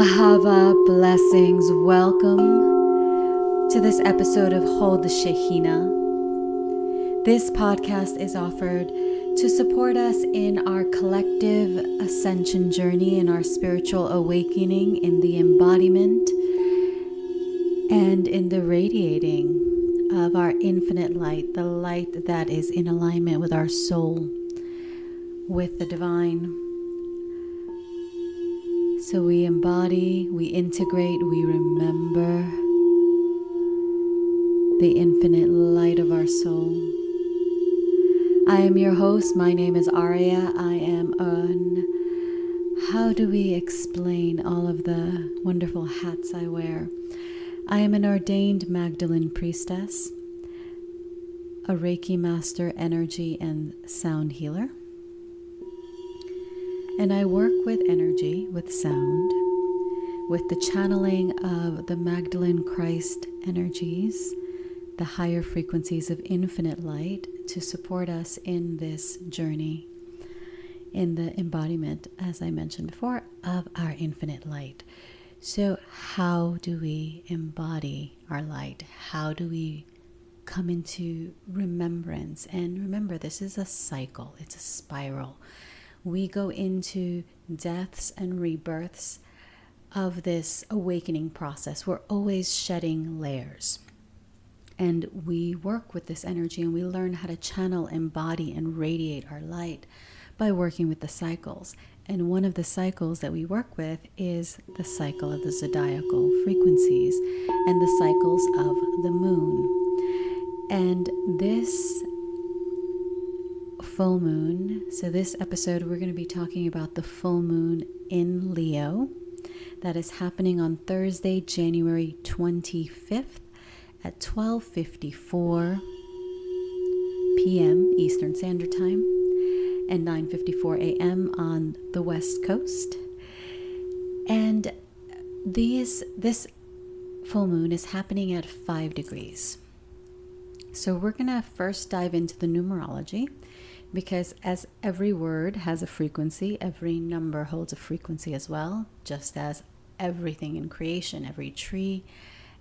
Ahava, blessings. Welcome to this episode of Hold the Shekhinah. This podcast is offered to support us in our collective ascension journey, in our spiritual awakening, in the embodiment, and in the radiating of our infinite light, the light that is in alignment with our soul, with the divine. So we embody, we integrate, we remember the infinite light of our soul. I am your host. My name is Aurea. I am how do we explain all of the wonderful hats I wear? I am an ordained Magdalene priestess, a Reiki master, energy and sound healer. And I work with energy, with sound, with the channeling of the Magdalene Christ energies, the higher frequencies of infinite light to support us in this journey, in the embodiment, as I mentioned before, of our infinite light. So how do we embody our light? How do we come into remembrance? And remember, this is a cycle. It's a spiral. We go into deaths and rebirths of this awakening process. We're always shedding layers. And we work with this energy and we learn how to channel, embody, and radiate our light by working with the cycles. And one of the cycles that we work with is the cycle of the zodiacal frequencies and the cycles of the moon. And this full moon, so this episode we're going to be talking about the full moon in Leo that is happening on Thursday, January 25th at 12:54 p.m. Eastern Standard Time and 9:54 a.m. on the West Coast. And this full moon is happening at 5 degrees. So we're going to first dive into the numerology, because as every word has a frequency, every number holds a frequency as well, just as everything in creation, every tree,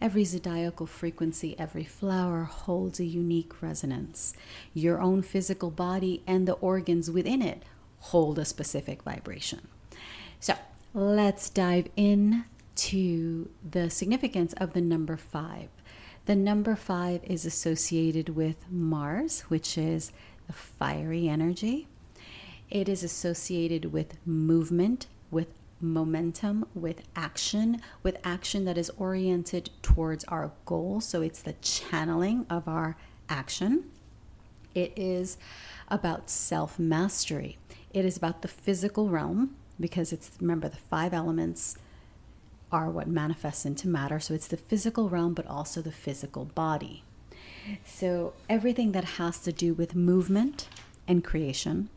every zodiacal frequency, every flower holds a unique resonance. Your own physical body and the organs within it hold a specific vibration. So let's dive in to the significance of the number 5. The number 5 is associated with Mars, which is a fiery energy. It is associated with movement, with momentum, with action that is oriented towards our goal. So it's the channeling of our action. It is about self-mastery. It is about the physical realm, because remember, the 5 elements are what manifests into matter. So it's the physical realm, but also the physical body. So everything that has to do with movement and creation,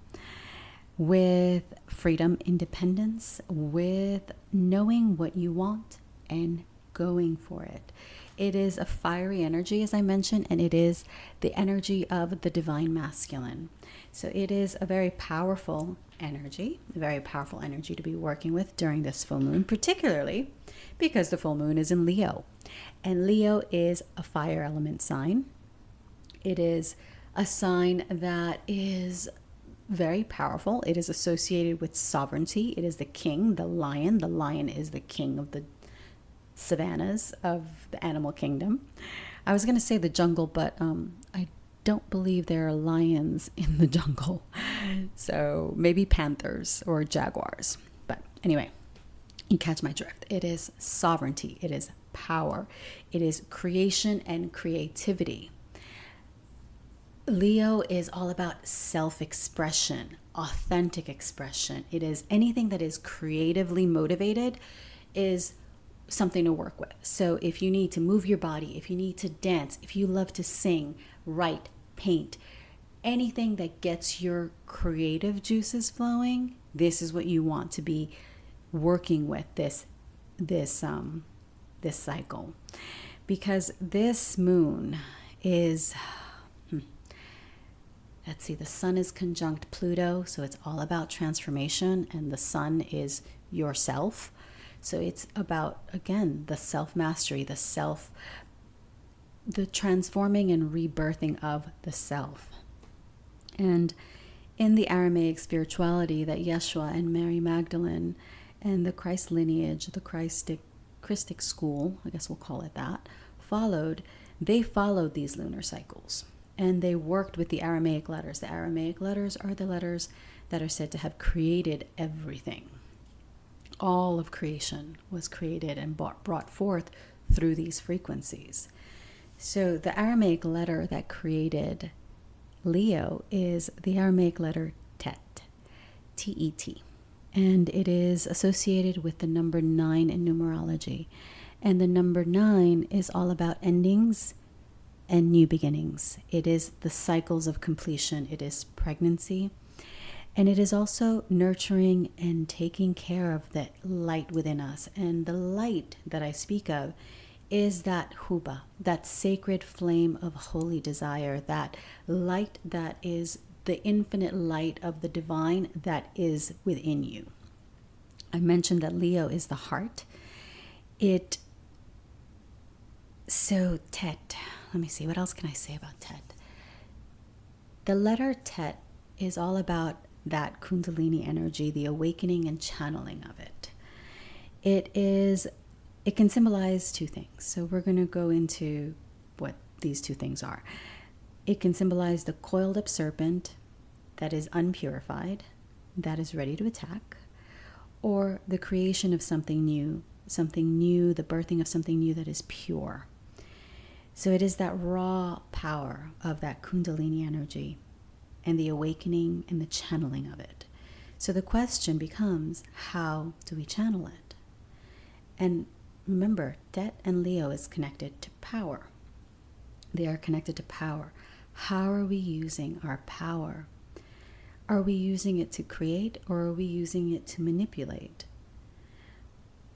with freedom, independence, with knowing what you want and going for it. It is a fiery energy, as I mentioned, and it is the energy of the divine masculine. So it is a very powerful energy to be working with during this full moon, particularly because the full moon is in Leo. And Leo is a fire element sign. It is a sign that is very powerful. It is associated with sovereignty. It is the king, the lion. The lion is the king of the savannas of the animal kingdom. I was going to say the jungle, but I don't believe there are lions in the jungle. So maybe panthers or jaguars. But anyway, you catch my drift. It is sovereignty. It is power. It is creation and creativity. Leo is all about self-expression, authentic expression. It is anything that is creatively motivated is something to work with. So if you need to move your body, if you need to dance, if you love to sing, write, paint, anything that gets your creative juices flowing, this is what you want to be working with this cycle. Because this moon is let's see, the sun is conjunct Pluto, so it's all about transformation, and the sun is yourself. So it's about, again, the self-mastery, the transforming and rebirthing of the self. And in the Aramaic spirituality that Yeshua and Mary Magdalene and the Christ lineage, the Christic school, I guess we'll call it that, they followed these lunar cycles. And they worked with the Aramaic letters. The Aramaic letters are the letters that are said to have created everything. All of creation was created and brought forth through these frequencies. So the Aramaic letter that created Leo is the Aramaic letter Tet, T-E-T. And it is associated with the number 9 in numerology. And the number 9 is all about endings and new beginnings. It is the cycles of completion. It is pregnancy. And it is also nurturing and taking care of the light within us. And the light that I speak of is that huba, that sacred flame of holy desire, that light that is the infinite light of the divine that is within you. I mentioned that Leo is the heart. So Tet, let me see, what else can I say about Tet? The letter Tet is all about that Kundalini energy, the awakening and channeling of it. It can symbolize two things. So we're going to go into what these two things are. It can symbolize the coiled up serpent that is unpurified, that is ready to attack, or the creation of something new, the birthing of something new that is pure. So it is that raw power of that Kundalini energy and the awakening and the channeling of it. So the question becomes, how do we channel it? And remember, Tet and Leo is connected to power. They are connected to power. How are we using our power? Are we using it to create, or are we using it to manipulate?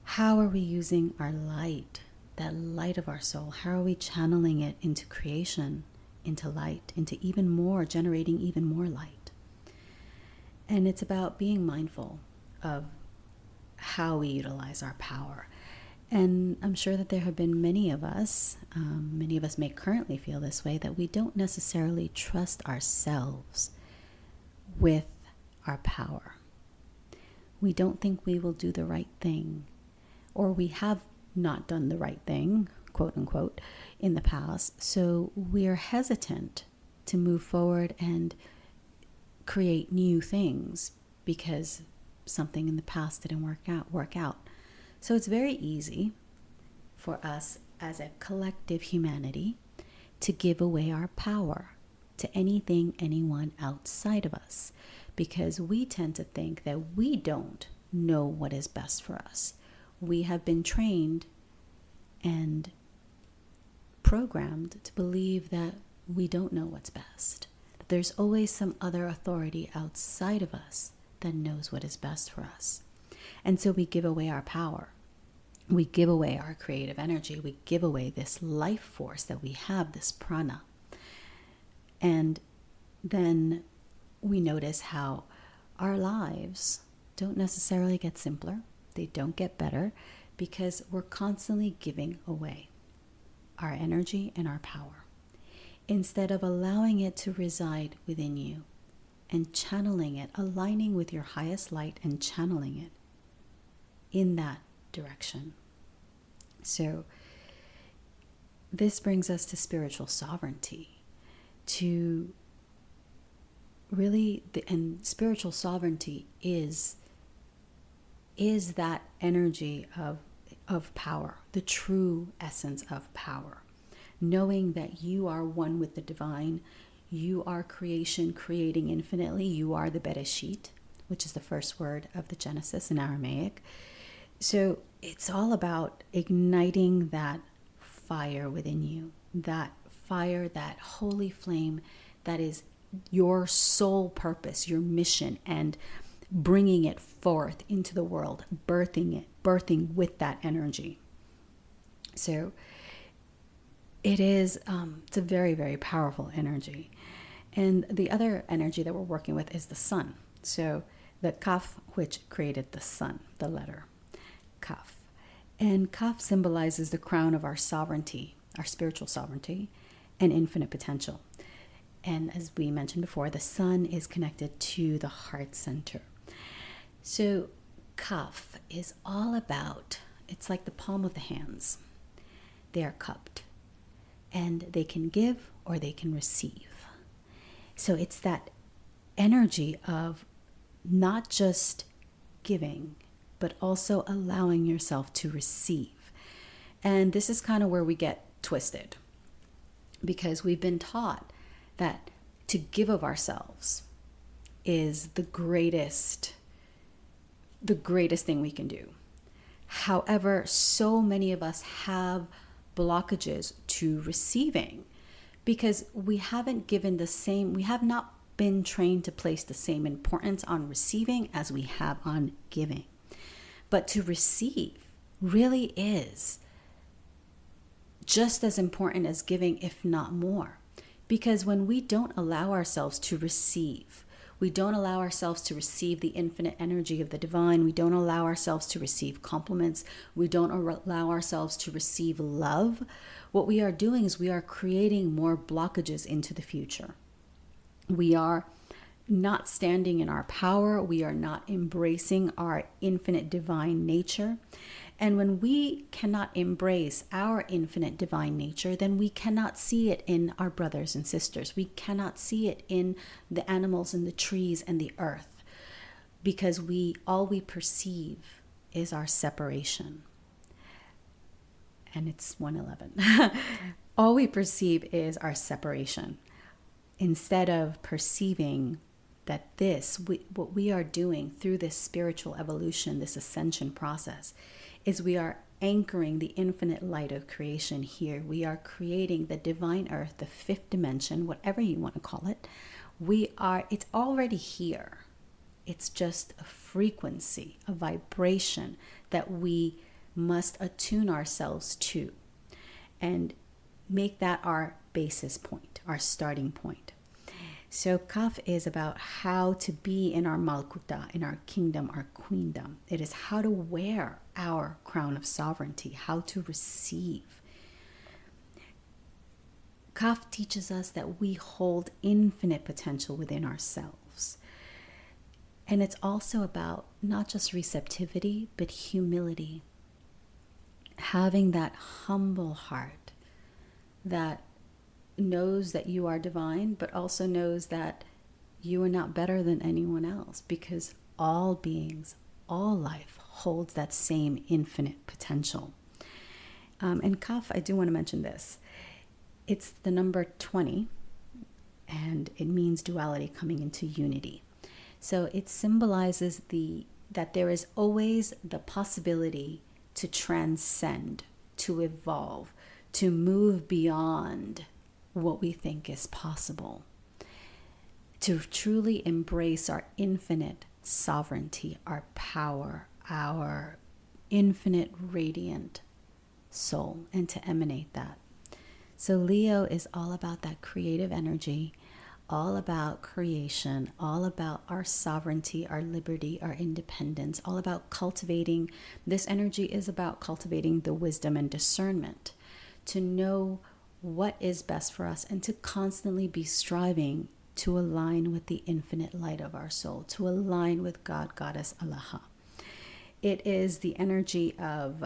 How are we using our light, that light of our soul? How are we channeling it into creation, into light, into even more, generating even more light? And it's about being mindful of how we utilize our power. And I'm sure that there have been many of us may currently feel this way, that we don't necessarily trust ourselves with our power. We don't think we will do the right thing, or we have not done the right thing, quote unquote, in the past. So we're hesitant to move forward and create new things because something in the past didn't work out. So it's very easy for us as a collective humanity to give away our power to anything, anyone outside of us, because we tend to think that we don't know what is best for us. We have been trained and programmed to believe that we don't know what's best. That there's always some other authority outside of us that knows what is best for us. And so we give away our power. We give away our creative energy. We give away this life force that we have, this prana. And then we notice how our lives don't necessarily get simpler. They don't get better, because we're constantly giving away our energy and our power instead of allowing it to reside within you and channeling it, aligning with your highest light and channeling it in that direction. So this brings us to spiritual sovereignty, to really, and spiritual sovereignty is that energy of power, the true essence of power. Knowing that you are one with the divine, you are creation, creating infinitely, you are the Bereshit, which is the first word of the Genesis in Aramaic. So it's all about igniting that fire within you, that fire, that holy flame that is your sole purpose, your mission, and bringing it forth into the world, birthing with that energy. So it is, it's a very, very powerful energy. And the other energy that we're working with is the sun. So the Kaf, which created the sun, the letter Kaf. And Kaf symbolizes the crown of our sovereignty, our spiritual sovereignty, and infinite potential. And as we mentioned before, the sun is connected to the heart center. So Kaf is all about, it's like the palm of the hands. They are cupped, and they can give or they can receive. So it's that energy of not just giving, but also allowing yourself to receive. And this is kind of where we get twisted, because we've been taught that to give of ourselves is the greatest thing we can do. However, so many of us have blockages to receiving because we haven't given the same, we have not been trained to place the same importance on receiving as we have on giving. But to receive really is just as important as giving, if not more. Because when we don't allow ourselves to receive, we don't allow ourselves to receive the infinite energy of the divine, we don't allow ourselves to receive compliments, we don't allow ourselves to receive love, what we are doing is we are creating more blockages into the future. We are not standing in our power, we are not embracing our infinite divine nature. And when we cannot embrace our infinite divine nature, then we cannot see it in our brothers and sisters. We cannot see it in the animals and the trees and the earth, because all we perceive is our separation. And it's 1:11. All we perceive is our separation, instead of perceiving that what we are doing through this spiritual evolution, this ascension process, is we are anchoring the infinite light of creation here. We are creating the divine earth, the fifth dimension, whatever you want to call it. It's already here. It's just a frequency, a vibration that we must attune ourselves to and make that our basis point, our starting point. So Kaf is about how to be in our Malkuta, in our kingdom, our queendom. It is how to wear our crown of sovereignty, how to receive. Kaf teaches us that we hold infinite potential within ourselves. And it's also about not just receptivity, but humility. Having that humble heart that knows that you are divine, but also knows that you are not better than anyone else, because all beings, all life holds that same infinite potential. And Kaf, I do want to mention this. It's the number 20, and it means duality coming into unity. So it symbolizes that there is always the possibility to transcend, to evolve, to move beyond what we think is possible, to truly embrace our infinite sovereignty, our power, our infinite radiant soul, and to emanate that. So Leo is all about that creative energy, all about creation, all about our sovereignty, our liberty, our independence, all about cultivating. This energy is about cultivating the wisdom and discernment to know what is best for us, and to constantly be striving to align with the infinite light of our soul, to align with God, Goddess, Allaha. It is the energy of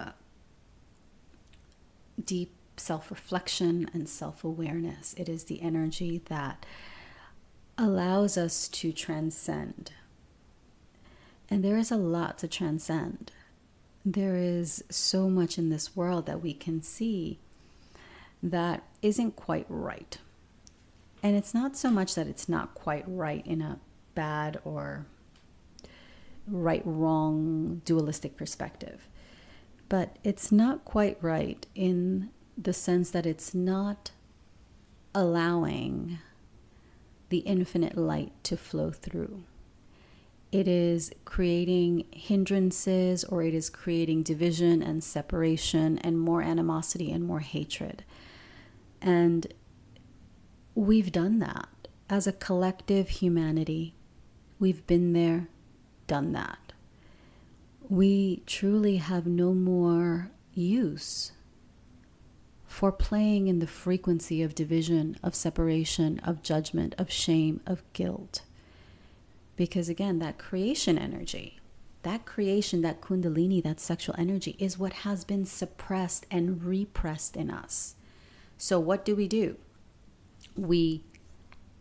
deep self-reflection and self-awareness. It is the energy that allows us to transcend. And there is a lot to transcend. There is so much in this world that we can see that isn't quite right. And it's not so much that it's not quite right in a bad or right-wrong dualistic perspective, but it's not quite right in the sense that it's not allowing the infinite light to flow through. It is creating hindrances, or it is creating division and separation and more animosity and more hatred. And we've done that as a collective humanity. We've been there, done that. We truly have no more use for playing in the frequency of division, of separation, of judgment, of shame, of guilt. Because again, that creation energy, that creation, that kundalini, that sexual energy is what has been suppressed and repressed in us. So what do? We,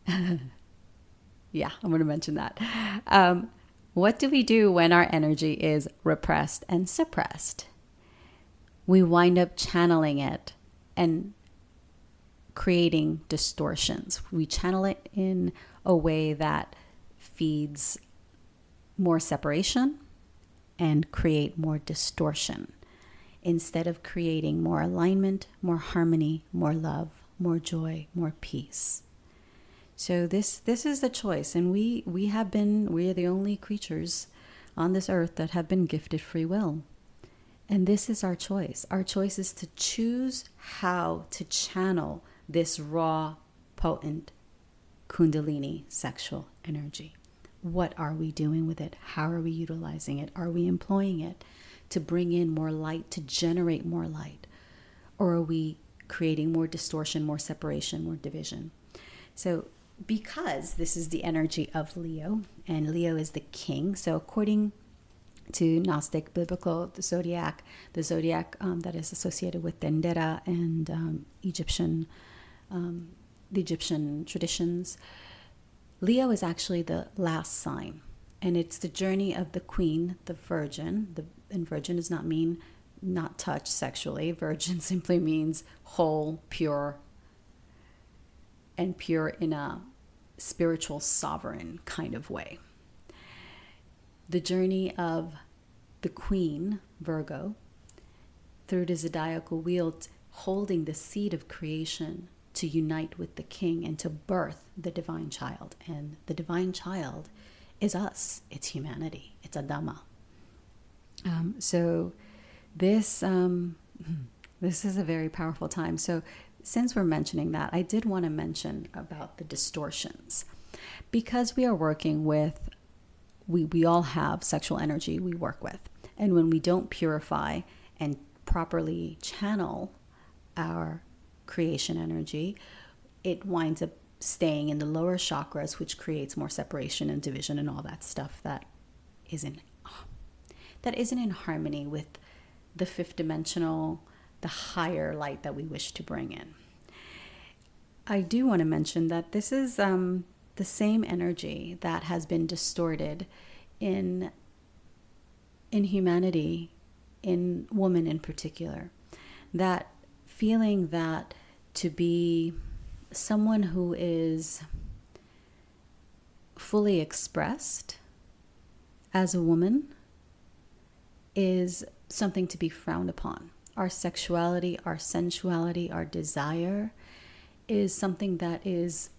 yeah, I'm going to mention that. What do we do when our energy is repressed and suppressed? We wind up channeling it and creating distortions. We channel it in a way that feeds more separation and create more distortion instead of creating more alignment, more harmony, more love, more joy, more peace. So this is the choice, and we are the only creatures on this earth that have been gifted free will. And this is our choice. Our choice is to choose how to channel this raw, potent kundalini sexual energy. What are we doing with it? How are we utilizing it? Are we employing it to bring in more light, to generate more light? Or are we creating more distortion, more separation, more division? So because this is the energy of Leo, and Leo is the king, so according to Gnostic biblical, the zodiac that is associated with Dendera and the Egyptian traditions, Leo is actually the last sign, and it's the journey of the queen, the virgin. And virgin does not mean not touched sexually. Virgin simply means whole, pure, and pure in a spiritual sovereign kind of way. The journey of the queen, Virgo, through the zodiacal wheel, holding the seed of creation to unite with the king and to birth the divine child. And the divine child is us. It's humanity. It's Adama. So this is a very powerful time. So since we're mentioning that, I did want to mention about the distortions. Because we are working with, we all have sexual energy we work with. And when we don't purify and properly channel our creation energy, it winds up staying in the lower chakras, which creates more separation and division and all that stuff that isn't in harmony with the fifth dimensional, the higher light that we wish to bring in. I do want to mention that this is the same energy that has been distorted in humanity, in women in particular. That feeling that to be someone who is fully expressed as a woman is something to be frowned upon. Our sexuality, our sensuality, our desire is something that is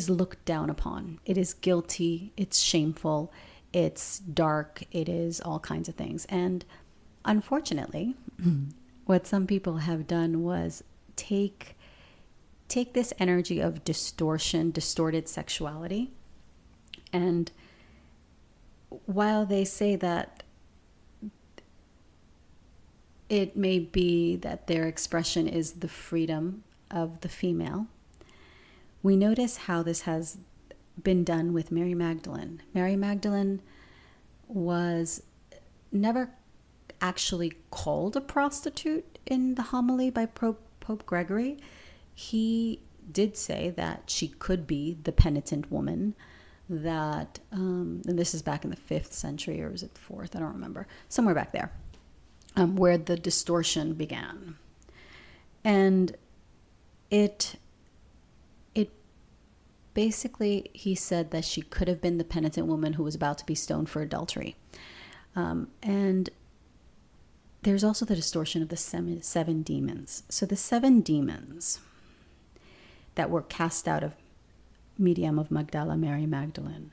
looked down upon. It is guilty, it's shameful, it's dark, it is all kinds of things. And unfortunately, what some people have done was take this energy of distortion, distorted sexuality, and while they say that it may be that their expression is the freedom of the female, we notice how this has been done with Mary Magdalene. Mary Magdalene was never actually called a prostitute in the homily by Pope Gregory. He did say that she could be the penitent woman that, and this is back in the 5th century, or was it 4th? I don't remember. Somewhere back there, where the distortion began. And it basically, he said that she could have been the penitent woman who was about to be stoned for adultery. And there's also the distortion of the seven demons. So the 7 demons that were cast out of Medium of Magdala, Mary Magdalene,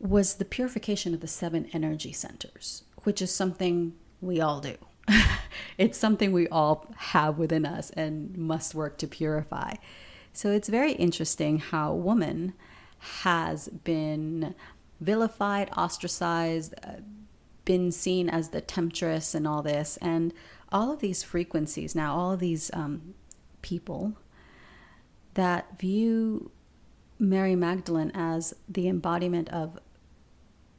was the purification of the 7 energy centers, which is something we all do. It's something we all have within us and must work to purify. So it's very interesting how woman has been vilified, ostracized, been seen as the temptress and all this, and all of these frequencies now, all of these people that view Mary Magdalene as the embodiment of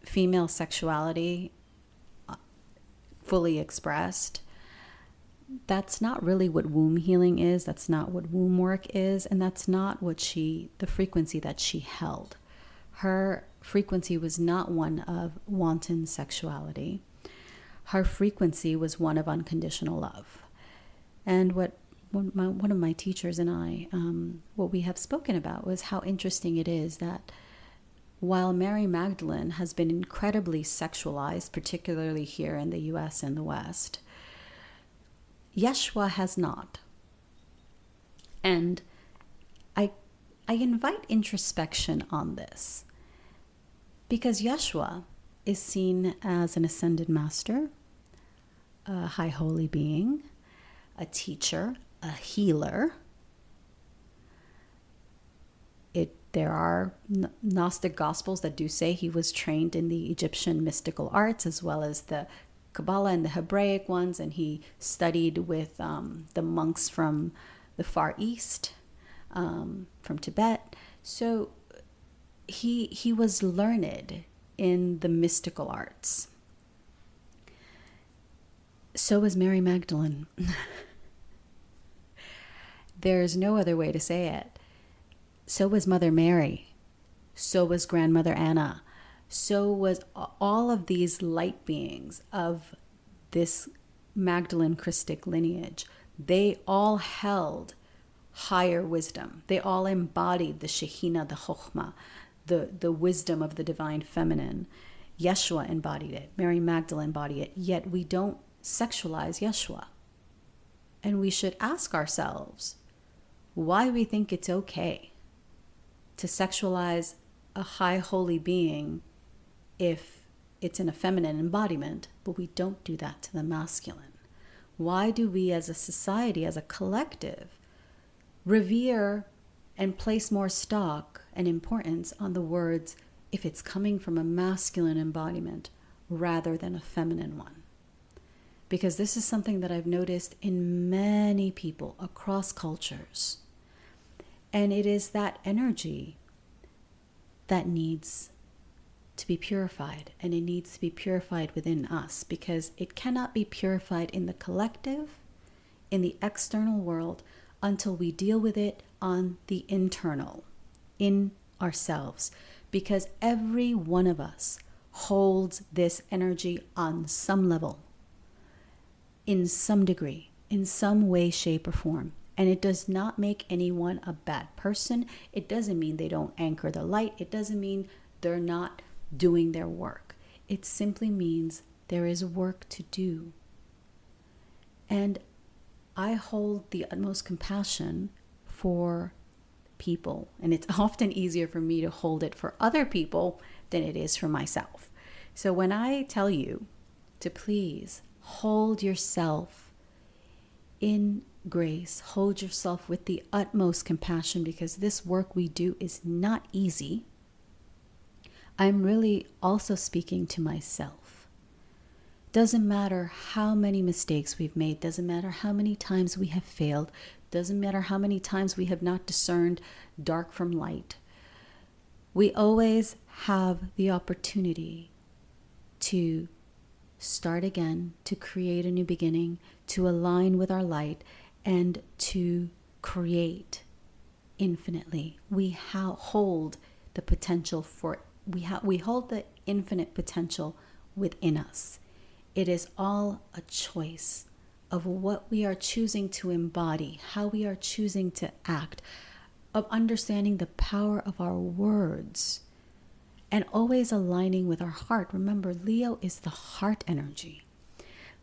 female sexuality fully expressed. That's not really what womb healing is. That's not what womb work is. And that's not what the frequency that she held. Her frequency was not one of wanton sexuality. Her frequency was one of unconditional love. And what one of my teachers and I, what we have spoken about was how interesting it is that while Mary Magdalene has been incredibly sexualized, particularly here in the US and the West, Yeshua has not. And I invite introspection on this, because Yeshua is seen as an ascended master, a high holy being, a teacher, a healer. There are Gnostic Gospels that do say he was trained in the Egyptian mystical arts as well as the Kabbalah and the Hebraic ones, and he studied with the monks from the Far East, from Tibet. So he was learned in the mystical arts. So was Mary Magdalene. There's no other way to say it. So was Mother Mary. So was Grandmother Anna. So was all of these light beings of this Magdalene Christic lineage. They all held higher wisdom. They all embodied the Shekhinah, the Chokhmah, the wisdom of the divine feminine. Yeshua embodied it. Mary Magdalene embodied it. Yet we don't sexualize Yeshua. And we should ask ourselves why we think it's okay to sexualize a high holy being if it's in a feminine embodiment, but we don't do that to the masculine. Why do we as a society, as a collective, revere and place more stock and importance on the words if it's coming from a masculine embodiment rather than a feminine one? Because this is something that I've noticed in many people across cultures. And it is that energy that needs to be purified, and it needs to be purified within us, because it cannot be purified in the collective, in the external world, until we deal with it on the internal, in ourselves. Because every one of us holds this energy on some level, in some degree, in some way, shape, or form. And it does not make anyone a bad person. It doesn't mean they don't anchor the light. It doesn't mean they're not doing their work. It simply means there is work to do. And I hold the utmost compassion for people. And it's often easier for me to hold it for other people than it is for myself. So when I tell you to please hold yourself in grace, hold yourself with the utmost compassion, because this work we do is not easy, I'm really also speaking to myself. Doesn't matter how many mistakes we've made, doesn't matter how many times we have failed, doesn't matter how many times we have not discerned dark from light. We always have the opportunity to start again, to create a new beginning, to align with our light, and to create infinitely. We hold the potential for we hold the infinite potential within us. It is all a choice of what we are choosing to embody, how we are choosing to act, of understanding the power of our words, and always aligning with our heart. Remember, Leo is the heart energy.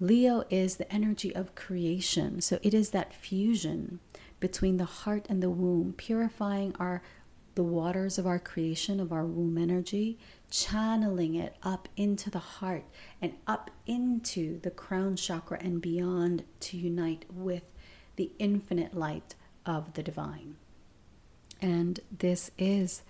Leo is the energy of creation. So it is that fusion between the heart and the womb, purifying the waters of our creation, of our womb energy, channeling it up into the heart and up into the crown chakra and beyond, to unite with the infinite light of the divine. And this is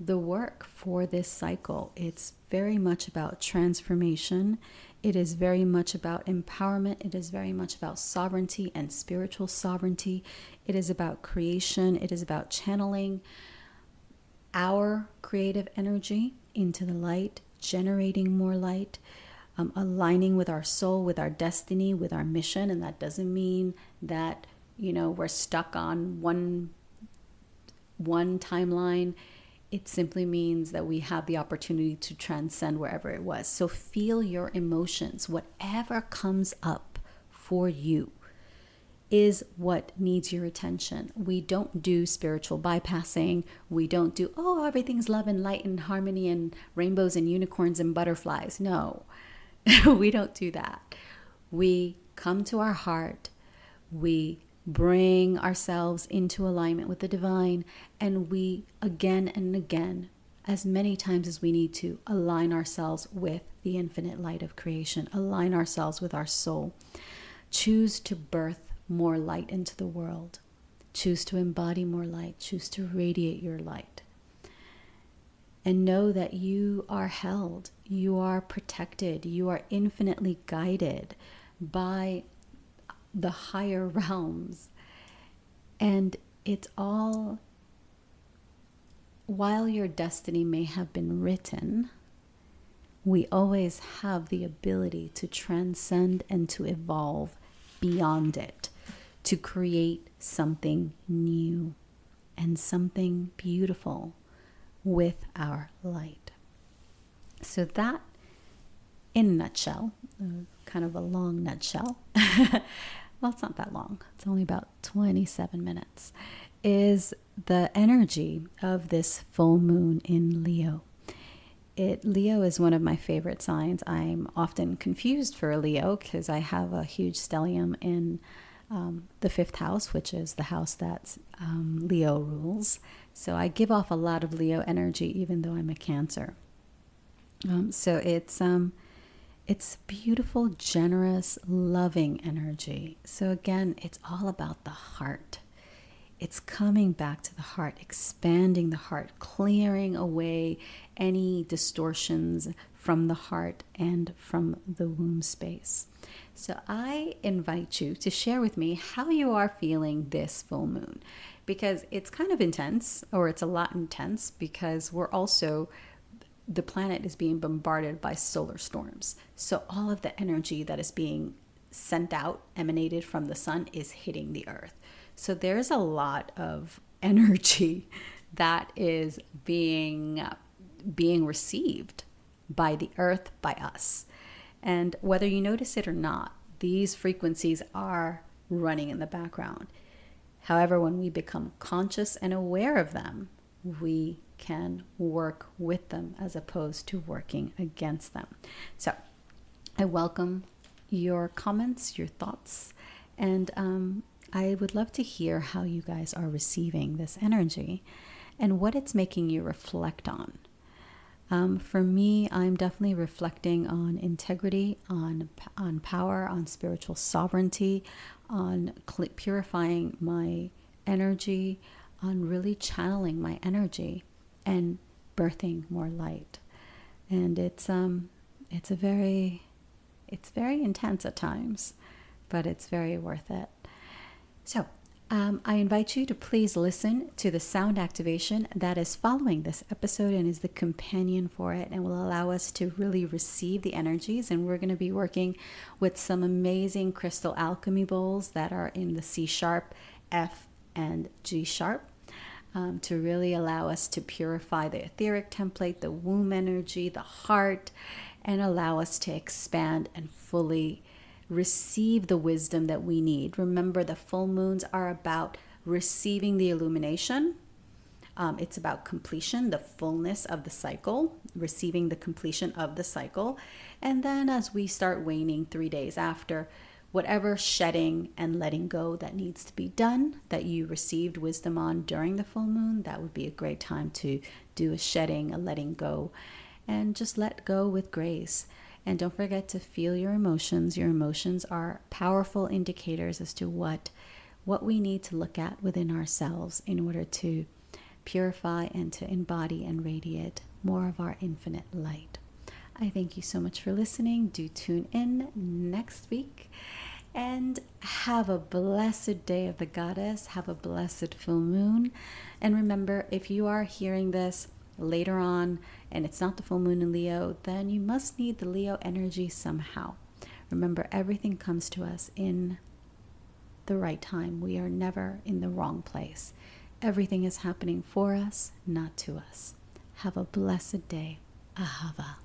the work for this cycle. It's very much about transformation. It is very much about empowerment. It is very much about sovereignty and spiritual sovereignty. It is about creation. It is about channeling our creative energy into the light, generating more light, aligning with our soul, with our destiny, with our mission. And that doesn't mean that, we're stuck on one timeline. It simply means that we have the opportunity to transcend wherever it was. So feel your emotions. Whatever comes up for you is what needs your attention. We don't do spiritual bypassing. We don't do, everything's love and light and harmony and rainbows and unicorns and butterflies. No, we don't do that. We come to our heart. We bring ourselves into alignment with the divine, and we again and again, as many times as we need to, align ourselves with the infinite light of creation, align ourselves with our soul. Choose to birth more light into the world. Choose to embody more light. Choose to radiate your light. And know that you are held, you are protected, you are infinitely guided by the higher realms. And it's all, while your destiny may have been written, we always have the ability to transcend and to evolve beyond it, to create something new and something beautiful with our light. So that, in a nutshell, kind of a long nutshell, well, it's not that long, it's only about 27 minutes, is the energy of this full moon in Leo. Leo is one of my favorite signs. I'm often confused for a Leo because I have a huge stellium in the fifth house, which is the house that Leo rules. So I give off a lot of Leo energy, even though I'm a Cancer. So it's beautiful, generous, loving energy. So again, it's all about the heart. It's coming back to the heart, expanding the heart, clearing away any distortions from the heart and from the womb space. So I invite you to share with me how you are feeling this full moon, because it's kind of intense, or it's a lot intense, because the planet is being bombarded by solar storms. So all of the energy that is being sent out, emanated from the sun, is hitting the earth. So there's a lot of energy that is being received by the earth, by us. And whether you notice it or not, these frequencies are running in the background. However, when we become conscious and aware of them, we can work with them as opposed to working against them. So I welcome your comments, your thoughts, and I would love to hear how you guys are receiving this energy and what it's making you reflect on. For me, I'm definitely reflecting on integrity, on power, on spiritual sovereignty, on purifying my energy, on really channeling my energy and birthing more light. And it's very intense at times, but it's very worth it. So I invite you to please listen to the sound activation that is following this episode and is the companion for it, and will allow us to really receive the energies. And we're going to be working with some amazing crystal alchemy bowls that are in the C sharp, F, and G sharp, to really allow us to purify the etheric template, the womb energy, the heart, and allow us to expand and fully receive the wisdom that we need. Remember, the full moons are about receiving the illumination. It's about completion, the fullness of the cycle, receiving the completion of the cycle. And then as we start waning 3 days after, whatever shedding and letting go that needs to be done, that you received wisdom on during the full moon, that would be a great time to do a shedding, a letting go, and just let go with grace. And don't forget to feel your emotions. Your emotions are powerful indicators as to what we need to look at within ourselves in order to purify and to embody and radiate more of our infinite light. I thank you so much for listening. Do tune in next week and have a blessed day of the goddess. Have a blessed full moon. And remember, if you are hearing this later on and it's not the full moon in Leo, then you must need the Leo energy somehow. Remember, everything comes to us in the right time. We are never in the wrong place. Everything is happening for us, not to us. Have a blessed day. Ahava.